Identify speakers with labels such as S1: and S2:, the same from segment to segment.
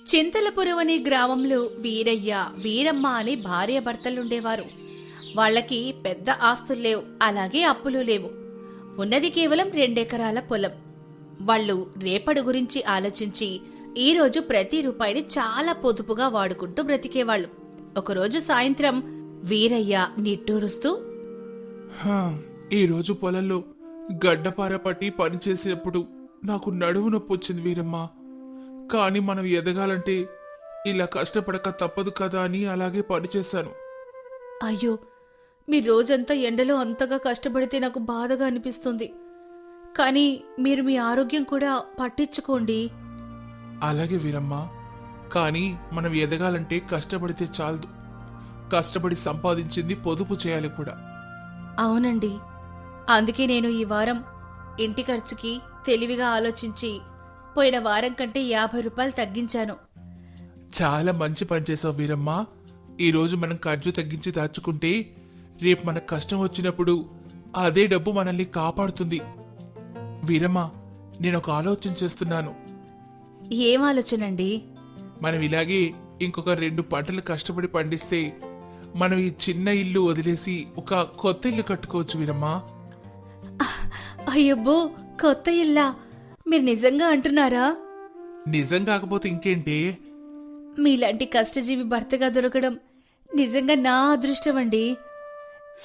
S1: చింతలపురం అనే గ్రామంలో వీరయ్య వీరమ్మ అనే భార్యాభర్తలుండేవారు. వాళ్ళకి పెద్ద ఆస్తుల్లేవు, అలాగే అప్పులు లేవు. ఉన్నది కేవలం 2 ఎకరాల పొలం. వాళ్ళు రేపటి గురించి ఆలోచించి ఈరోజు ప్రతి రూపాయిని చాలా పొదుపుగా వాడుకుంటూ బ్రతికేవాళ్ళు. ఒకరోజు సాయంత్రం వీరయ్య నిట్టూరుస్తూ,
S2: ఈరోజు పొలంలో గడ్డపార పట్టి పనిచేసేటప్పుడు నాకు నడువు నొప్పి వచ్చింది వీరమ్మ. కానీ మనం ఎదగాలంటే ఇలా కష్టపడక తప్పదు కదా అని అలాగే పనిచేశాను.
S1: అయ్యో, మీ రోజంతా ఎండలో అంతగా కష్టపడితే నాకు బాధగా అనిపిస్తుంది. కానీ మీరు మీ ఆరోగ్యం కూడా పట్టించుకోండి.
S2: అలాగే వీరమ్మ, కానీ మనం ఎదగాలంటే కష్టపడితే చాలదు, కష్టపడి సంపాదించింది పొదుపు చేయాలి కూడా.
S1: అవునండి, అందుకే నేను ఈ వారం ఇంటి ఖర్చుకి తెలివిగా ఆలోచించి పోయిన వారం కంటే 50 రూపాయలు తగ్గించాను.
S2: చాలా మంచి పని చేసావు వీరమ్మ. ఈరోజు మనం ఖర్చు తగ్గించి దాచుకుంటే రేపు మనకు కష్టం వచ్చినప్పుడు అదే డబ్బు మనల్ని కాపాడుతుంది. వీరమ్మ, నేను ఒక ఆలోచన చేస్తున్నాను.
S1: ఏం ఆలోచనండి?
S2: మనం ఇలాగే ఇంకొక 2 పంటలు కష్టపడి పండిస్తే మనం ఈ చిన్న ఇల్లు వదిలేసి ఒక కొత్త ఇల్లు కట్టుకోవచ్చు వీరమ్మ.
S1: అయ్యబ్బో, కొత్త ఇల్లా? మీరు నిజంగా అంటున్నారా?
S2: నిజం కాకపోతే ఇంకేంటి?
S1: మీలాంటి కష్టజీవి భర్తగా దొరకడం నిజంగా నా అదృష్టం అండి.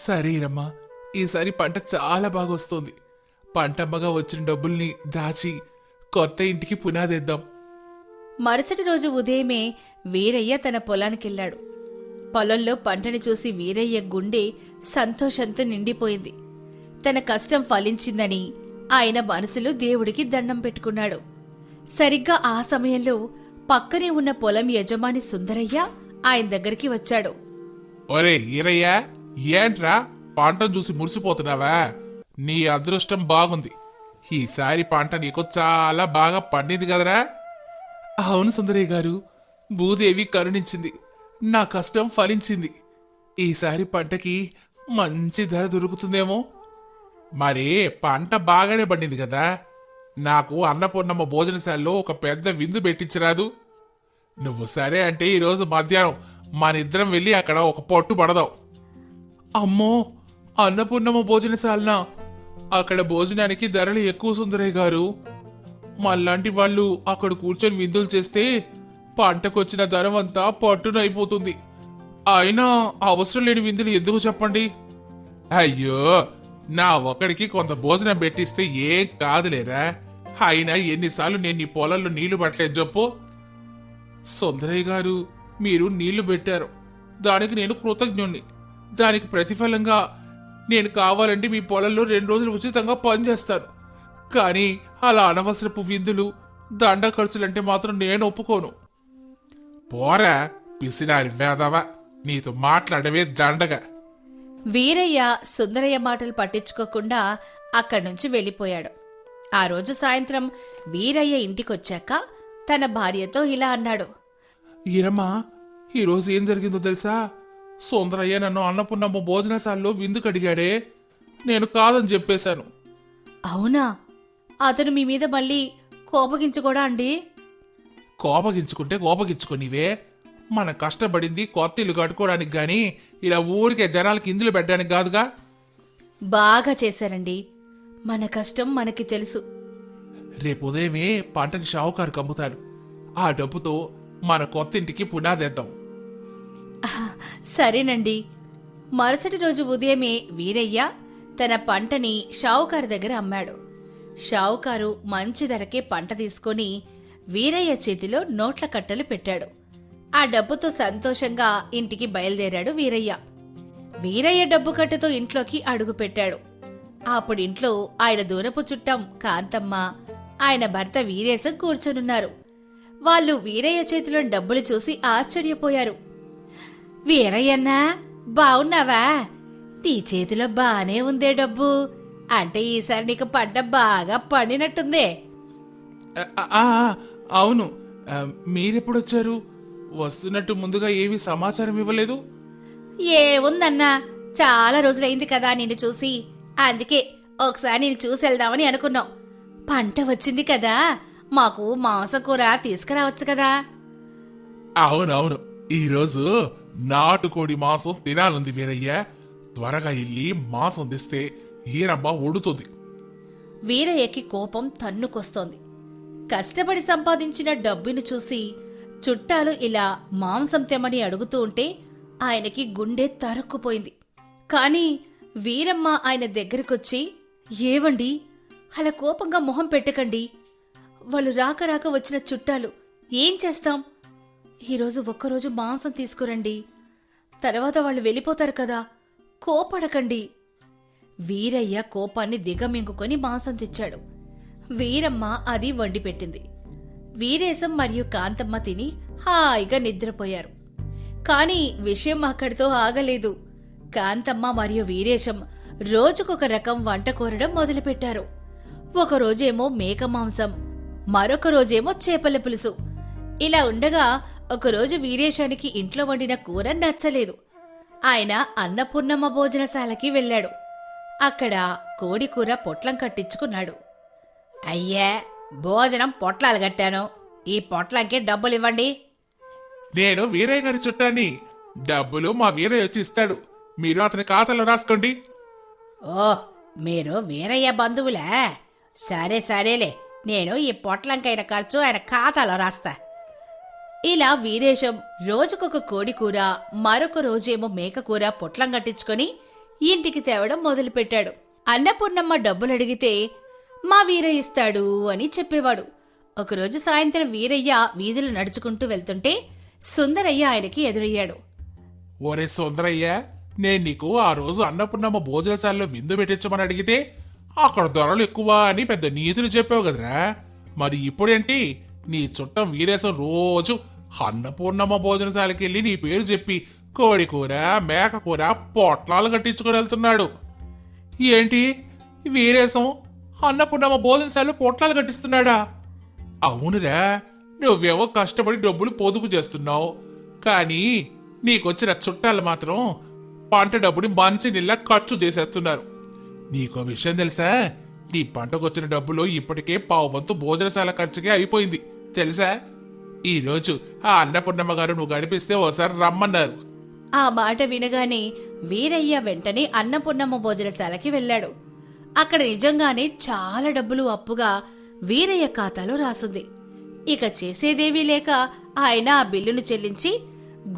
S2: సరేరమ్మా, ఈసారి పంట చాలా బాగా వస్తుంది. పంటమ్మగా వచ్చిన డబ్బుల్ని దాచి కొత్త ఇంటికి పునాదేద్దాం.
S1: మరుసటి రోజు ఉదయమే వీరయ్య తన పొలానికెళ్లాడు. పొలంలో పంటని చూసి వీరయ్య గుండె సంతోషంతో నిండిపోయింది. తన కష్టం ఫలించిందని ఆయన మనసులో దేవుడికి దండం పెట్టుకున్నాడు. సరిగ్గా ఆ సమయంలో పక్కనే ఉన్న పొలం యజమాని సుందరయ్య ఆయన దగ్గరికి వచ్చాడు.
S2: ఒరే ఈరయ్య, ఏంట్రా పంటను చూసి మురిసిపోతున్నావా? నీ అదృష్టం బాగుంది. ఈసారి పంట నీకు చాలా బాగా పండింది కదరా? అవును సుందరయ్య గారు, భూదేవి కరుణించింది, నా కష్టం ఫలించింది. ఈసారి పంటకి మంచి ధర దొరుకుతుందేమో. మరి పంట బాగానే పండింది కదా, నాకు అన్నపూర్ణమ్మ భోజనశాలలో ఒక పెద్ద విందు పెట్టించరాదు? నువ్వు సరే అంటే ఈరోజు మధ్యాహ్నం మనిద్దరం వెళ్ళి అక్కడ ఒక పొట్టు పడదాం. అమ్మో, అన్నపూర్ణమ్మ భోజనశాలనా? అక్కడ భోజనానికి ధరలు ఎక్కువ సుందరయ్య గారు. మళ్ళాంటి వాళ్ళు అక్కడ కూర్చొని విందులు చేస్తే పంటకొచ్చిన ధరమంతా పట్టునైపోతుంది. అయినా అవసరం లేని విందులు ఎందుకు చెప్పండి? అయ్యో, నా ఒక్కడికి కొంత భోజనం పెట్టిస్తే ఏం కాదులేరా. అయినా ఎన్నిసార్లు నేను నీ పొలంలో నీళ్లు పట్టలేదు చెప్పు. సుందరయ్య గారు, మీరు నీళ్లు పెట్టారు, దానికి నేను కృతజ్ఞుణ్ణి. దానికి ప్రతిఫలంగా నేను కావాలంటే మీ పొలంలో 2 రోజులు ఉచితంగా పనిచేస్తాను. కానీ అలా అనవసరపు విందులు, దండ ఖర్చులంటే మాత్రం నేను ఒప్పుకోను. పోరా పిసినారి వేదవా, నీతో మాట్లాడవే దండగా.
S1: వీరయ్య సుందరయ్య మాటలు పట్టించుకోకుండా అక్కడ్నుంచి వెళ్ళిపోయాడు. ఆ రోజు సాయంత్రం వీరయ్య ఇంటికొచ్చాక తన భార్యతో ఇలా అన్నాడు.
S2: ఈరమ్మా, ఈరోజు ఏం జరిగిందో తెలుసా? సుందరయ్య నన్ను అన్నపూర్ణమ్మ భోజనశాలలో విందుకు అడిగాడే, నేను కాదని చెప్పేశాను.
S1: అవునా? అతను మీ మీద మళ్ళీ కోపగించుకోడా అండి?
S2: కోపగించుకుంటే కోపగించుకోనివే. మనం కష్టపడింది కొత్త ఇల్లు కట్టుకోవడానికి గాని ఇలా ఊరికే జనాలకి ఇందులు పెట్టడానికి కాదుగా.
S1: బాగా చేశారండి, మన కష్టం మనకి తెలుసు.
S2: రేపు ఉదయమే పంటని షావుకారు కమ్ముతారు. ఆ డబ్బుతో మన కొత్త ఇంటికి పునాదేద్దాం.
S1: సరేనండి. మరుసటి రోజు ఉదయమే వీరయ్య తన పంటని షావుకారు దగ్గర అమ్మాడు. షావుకారు మంచి ధరకే పంట తీసుకొని వీరయ్య చేతిలో నోట్ల కట్టలు పెట్టాడు. ఆ డబ్బుతో సంతోషంగా ఇంటికి బయలుదేరాడు వీరయ్య. వీరయ్య డబ్బు కట్టతో ఇంట్లోకి అడుగు పెట్టాడు. అప్పుడు ఇంట్లో ఆయన దూరపు చుట్టం కాంతమ్మ, ఆయన భర్త వీరేశం కూర్చొనున్నారు. వాళ్ళు వీరయ్య చేతిలో డబ్బులు చూసి ఆశ్చర్యపోయారు. వీరయ్యన్నా, బావున్నావా? నీ చేతిలో బానే ఉందే డబ్బు. అంటే ఈసారి నీకు పంట బాగా పండినట్టుందే.
S2: అవును, మీరెప్పుడొచ్చారు? వస్తున్నట్టు ముందుగా ఏమీ సమాచారం ఇవ్వలేదు.
S1: ఏముందన్నా, చాలా రోజులైంది కదా నిన్ను చూసి, అందుకే ఒకసారి నేను చూసి వెళ్దామని అనుకున్నాం. పంట వచ్చింది కదా, మాకు మాంసం కూర తీసుకురావచ్చు కదా.
S2: అవునవును, ఈరోజు నాటుకోడి మాంసం తినాలంది వీరయ్య. త్వరగా వెళ్ళి మాంసం తెస్తే ఈరమ్మ వండుతుంది.
S1: వీరయ్యకి కోపం తన్నుకొస్తోంది. కష్టపడి సంపాదించిన డబ్బును చూసి చుట్టాలు ఇలా మాంసం తెమ్మని అడుగుతూ ఉంటే ఆయనకి గుండె తరుక్కుపోయింది. కాని వీరమ్మ ఆయన దగ్గరకొచ్చి, ఏవండి, అలా కోపంగా మొహం పెట్టకండి. వాళ్ళు రాక రాక వచ్చిన చుట్టాలు, ఏం చేస్తాం? ఈరోజు ఒక్కరోజు మాంసం తీసుకురండి, తర్వాత వాళ్ళు వెళ్ళిపోతారు కదా, కోపడకండి. వీరయ్య కోపాన్ని దిగమింగుకొని మాంసం తెచ్చాడు. వీరమ్మ అది వండి పెట్టింది. వీరేశం మరియు కాంతమ్మ తిని హాయిగా నిద్రపోయారు. కాని విషయం అక్కడితో ఆగలేదు. కాంతమ్మ మరియు వీరేశం రోజుకొక రకం వంట కోరడం మొదలుపెట్టారు. ఒకరోజేమో మేక మాంసం, మరొక రోజేమో చేపల పులుసు. ఇలా ఉండగా ఒకరోజు వీరేశానికి ఇంట్లో వండిన కూర నచ్చలేదు. ఆయన అన్నపూర్ణమ్మ భోజనశాలకి వెళ్ళాడు. అక్కడ కోడి కూర పొట్లం కట్టించుకున్నాడు. అయ్యా, భోజనం పొట్లాలు కట్టాను, ఈ పొట్లంకి డబ్బులివ్వండి.
S2: నేను వీరయ్య గారి చుట్టాన్ని, డబ్బులు మా వీరయ్య వచ్చి ఇస్తాడు, మీరు అతని ఖాతాలో రాసుకోండి.
S1: ఓ, మీరు వీరయ్య బంధువులా? సరే సరేలే, నేను ఈ పొట్లంకైన ఖర్చు ఆయన ఖాతాలో రాస్తా. ఇలా వీరేశం రోజుకొక కోడి కూర, మరొక రోజేమో మేకకూర పొట్లం కట్టించుకొని ఇంటికి తేవడం మొదలుపెట్టాడు. అన్నపూర్ణమ్మ డబ్బులడిగితే మా వీరయ్య ఇస్తాడు అని చెప్పేవాడు. ఒకరోజు సాయంత్రం వీరయ్య వీధులు నడుచుకుంటూ వెళ్తుంటే సుందరయ్య ఆయనకి ఎదురయ్యాడు.
S2: ఒరే సుందరయ్య, నేను నీకు ఆ రోజు అన్నపూర్ణమ్మ భోజనశాలలో విందు పెట్టించమని అడిగితే అక్కడ ధరలు ఎక్కువ అని పెద్ద నీతులు చెప్పావు కదరా. మరి ఇప్పుడేంటి, నీ చుట్టం వీరేశం రోజు అన్నపూర్ణమ్మ భోజనశాలకి వెళ్ళి నీ పేరు చెప్పి కోడి కూర, మేక కూర పొట్లాలు కట్టించుకొని వెళ్తున్నాడు. ఏంటి, వీరేశం అన్నపూర్ణమ్మ భోజనశాలలో పొట్లాలు కట్టిస్తున్నాడా? అవునురా, నువ్వేవో కష్టపడి డబ్బులు పొదుపు చేస్తున్నావు, కానీ నీకొచ్చిన చుట్టాలు మాత్రం పంట డబ్బుని మంచి నీళ్ళ ఖర్చు చేసేస్తున్నారు. నీకో విషయం తెలుసా, నీ పంటకొచ్చిన డబ్బులో ఇప్పటికే పావువంతు భోజనశాల ఖర్చుకే అయిపోయింది తెలుసా. ఈరోజు ఆ అన్నపూర్ణమ్మ గారు నువ్వు గడిపిస్తే ఓసారి రమ్మన్నారు.
S1: ఆ మాట వినగానే వీరయ్య వెంటనే అన్నపూర్ణమ్మ భోజనశాలకి వెళ్ళాడు. అక్కడ నిజంగానే చాలా డబ్బులు అప్పుగా వీరయ్య ఖాతాలో రాసుంది. ఇక చేసేదేవీ లేక ఆయన ఆ బిల్లును చెల్లించి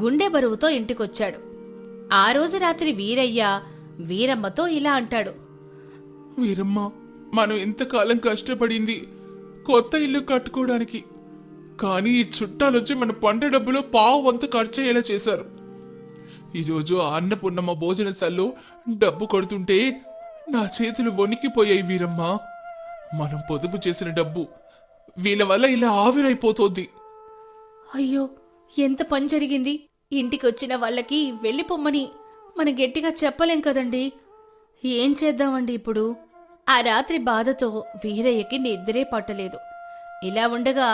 S1: గుండె బరువుతో ఇంటికొచ్చాడు. ఆ రోజు రాత్రి వీరయ్య వీరమ్మతో ఇలా అంటాడు.
S2: వీరమ్మ, మనం ఎంతకాలం కష్టపడింది కొత్త ఇల్లు కట్టుకోవడానికి, కానీ ఈ చుట్టాలొచ్చి మన పంట డబ్బులో పావువంతు ఖర్చయ్యేలా చేశారు. ఈరోజు ఆ అన్నపూర్ణమ్మ భోజనశాలలో డబ్బు కొడుతుంటే నా చేతులు వణికిపోయాయి వీరమ్మ. మనం పొదుపు చేసిన డబ్బు వీళ్ళ వల్ల ఇలా ఆవిరైపోతోంది.
S1: అయ్యో, ఎంత పని జరిగింది. ఇంటికొచ్చిన వాళ్ళకి వెళ్ళిపోమ్మని మనం గట్టిగా చెప్పలేం కదండి. ఏం చేద్దామండి ఇప్పుడు? ఆ రాత్రి బాధతో వీరయ్యకి నిద్రే పట్టలేదు. ఇలా ఉండగా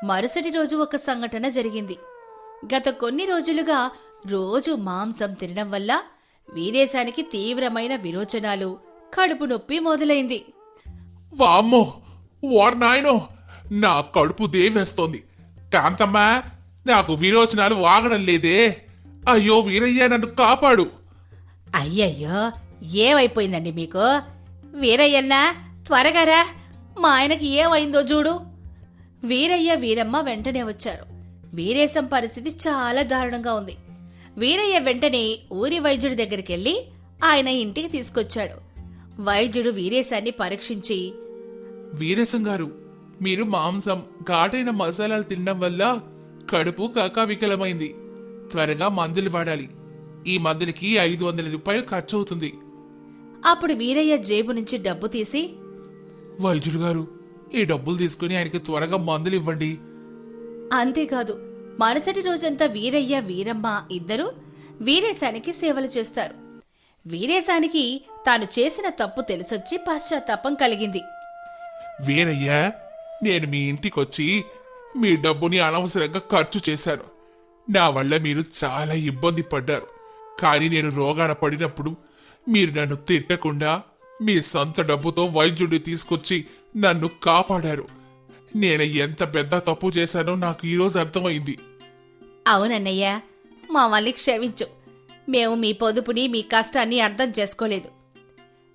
S1: మరుసటి రోజు ఒక సంఘటన జరిగింది. గత కొన్ని రోజులుగా రోజు మాంసం తినడం వల్ల వీరేశానికి తీవ్రమైన విరోచనాలు, కడుపు నొప్పి మొదలైంది.
S2: వామ్మో, వారు నాయనో, నా కడుపు దేవేస్తోంది. కాంతమ్మ, నాకు విరోచనాలు వాగడం లేదే. అయ్యో వీరయ్య, నన్ను కాపాడు.
S1: అయ్యయ్యో, ఏమైపోయిందండి మీకు? వీరయ్యన్నా, త్వరగా రా, మా ఆయనకి ఏమైందో చూడు. వీరయ్య వీరమ్మ వెంటనే వచ్చారు. వీరేశం పరిస్థితి చాలా దారుణంగా ఉంది. వీరయ్య వెంటనే ఊరి వైద్యుడి దగ్గరికెళ్లి ఆయన ఇంటికి తీసుకొచ్చాడు. వైద్యుడు వీరేశాన్ని పరీక్షించి,
S2: వీరేశం గారు, మీరు మాంసం, ఘాటైన మసాలాలు తినడం వల్ల కడుపు కకావికలమైంది. త్వరగా మందులు వాడాలి. ఈ మందులకి 500 రూపాయలు ఖర్చు అవుతుంది.
S1: అప్పుడు వీరయ్య జేబు నుంచి డబ్బు తీసి,
S2: వైద్యుడు గారు, ఈ డబ్బులు తీసుకుని ఆయనకి త్వరగా మందులు ఇవ్వండి.
S1: అంతేకాదు మరుసటి రోజంతా వీరయ్య వీరమ్మ ఇద్దరూ వీరేశానికి సేవలు చేస్తారు. వీరేశానికి తాను చేసిన తప్పు తెలిసొచ్చి పశ్చాత్తాపం కలిగింది.
S2: వీరయ్య, నేను మీ ఇంటికొచ్చి మీ డబ్బుని అనవసరంగా ఖర్చు చేశాను. నా వల్ల మీరు చాలా ఇబ్బంది పడ్డారు. కానీ నేను రోగాన పడినప్పుడు మీరు నన్ను తిట్టకుండా మీ సొంత డబ్బుతో వైద్యుడిని తీసుకొచ్చి నన్ను కాపాడారు. నేను ఎంత పెద్ద తప్పు చేశానో నాకు ఈరోజు అర్థమైంది.
S1: అవునన్నయ్య, మమ్మల్ని క్షమించు. మేము మీ పొదుపుని మీ కష్టాన్ని అర్థం చేసుకోలేదు.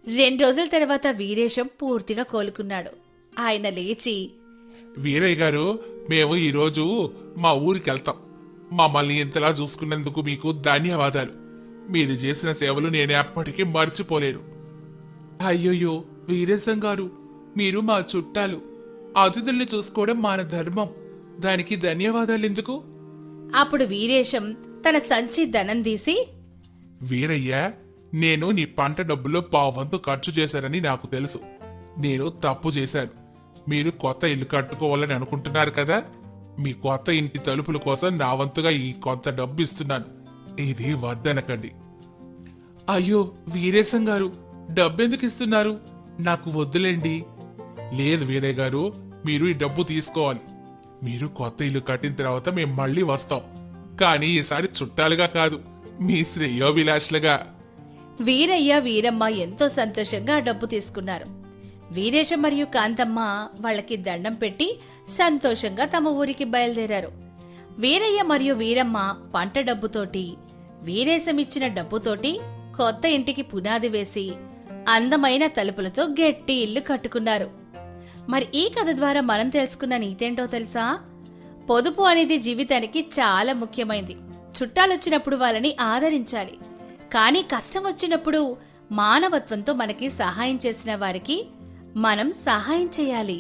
S1: 2 రోజుల తర్వాత వీరేశం పూర్తిగా కోలుకున్నాడు. ఆయన లేచి,
S2: వీరయ్య గారు, మేము ఈరోజు మా ఊరికి వెళ్తాం. మమ్మల్ని ఇంతలా చూసుకున్నందుకు మీకు ధన్యవాదాలు. మీరు చేసిన సేవలు నేను ఎప్పటికీ మర్చిపోలేను.
S3: అయ్యోయ్యో వీరేశం గారు, మీరు మా చుట్టాలు. అతిథుల్ని చూసుకోవడం మన ధర్మం. దానికి ధన్యవాదాలెందుకు?
S1: అప్పుడు వీరేశం తన సంచి ధనం తీసి,
S2: వీరయ్య, నేను నీ పంట డబ్బులో పావంతు ఖర్చు చేశానని నాకు తెలుసు. నేను తప్పు చేశాను. మీరు కొత్త ఇల్లు కట్టుకోవాలని అనుకుంటున్నారు కదా, మీ కొత్త ఇంటి తలుపుల కోసం నా వంతుగా ఈ కొంత డబ్బు ఇస్తున్నాను. ఇది వద్దనకండి.
S3: అయ్యో వీరేశం గారు, డబ్బెందుకు ఇస్తున్నారు? నాకు వద్దులేండి.
S2: లేదు వీరయ్య గారు, మీరు ఈ డబ్బు తీసుకోవాలి. మీరు కొత్త ఇల్లు కట్టిన తర్వాత మేము మళ్ళీ వస్తాం. కానీ ఈసారి చుట్టాలుగా కాదు, మీ శ్రేయోభిలాషులుగా.
S1: వీరయ్య వీరమ్మ ఎంతో సంతోషంగా ఆ డబ్బు తీసుకున్నారు. వీరేశం మరియు కాంతమ్మ వాళ్ళకి దండం పెట్టి సంతోషంగా తమ ఊరికి బయలుదేరారు. వీరయ్య మరియు వీరమ్మ పంట డబ్బుతోటి, వీరేశం ఇచ్చిన డబ్బుతోటి కొత్త ఇంటికి పునాది వేసి అందమైన తలుపులతో గట్టి ఇల్లు కట్టుకున్నారు. మరి ఈ కథ ద్వారా మనం తెలుసుకున్న నీతేంటో తెలుసా? పొదుపు అనేది జీవితానికి చాలా ముఖ్యమైనది. చుట్టాలొచ్చినప్పుడు వాళ్ళని ఆదరించాలి. కానీ కష్టం వచ్చినప్పుడు మానవత్వంతో మనకి సహాయం చేసిన వారికి మనం సహాయం చేయాలి.